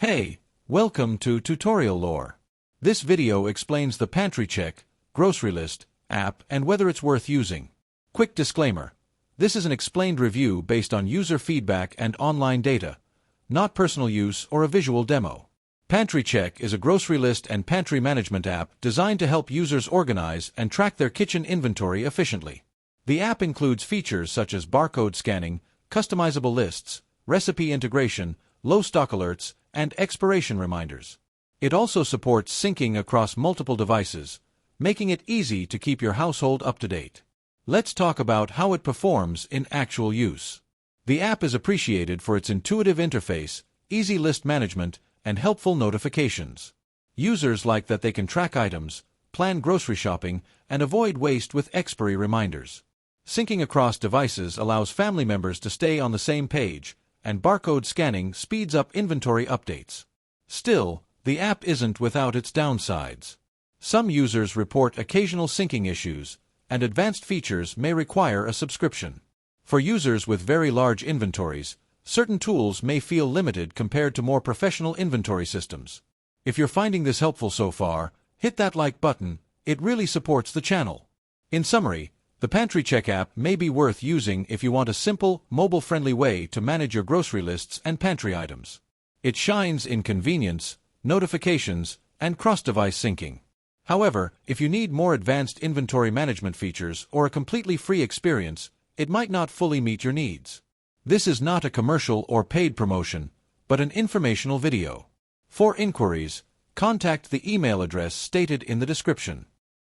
Hey, welcome to Tutorial Lore. This video explains the Pantry Check, grocery list, app and whether it's worth using. Quick disclaimer. This is an explained review based on user feedback and online data, not personal use or a visual demo. Pantry Check is a grocery list and pantry management app designed to help users organize and track their kitchen inventory efficiently. The app includes features such as barcode scanning, customizable lists, recipe integration, low stock alerts, and expiration reminders. It also supports syncing across multiple devices, making it easy to keep your household up to date. Let's talk about how it performs in actual use. The app is appreciated for its intuitive interface, easy list management, and helpful notifications. Users like that they can track items, plan grocery shopping, and avoid waste with expiry reminders. Syncing across devices allows family members to stay on the same page, and barcode scanning speeds up inventory updates. Still, the app isn't without its downsides. Some users report occasional syncing issues, and advanced features may require a subscription. For users with very large inventories, certain tools may feel limited compared to more professional inventory systems. If you're finding this helpful so far, hit that like button, it really supports the channel. In summary, the Pantry Check app may be worth using if you want a simple, mobile-friendly way to manage your grocery lists and pantry items. It shines in convenience, notifications, and cross-device syncing. However, if you need more advanced inventory management features or a completely free experience, it might not fully meet your needs. This is not a commercial or paid promotion, but an informational video. For inquiries, contact the email address stated in the description.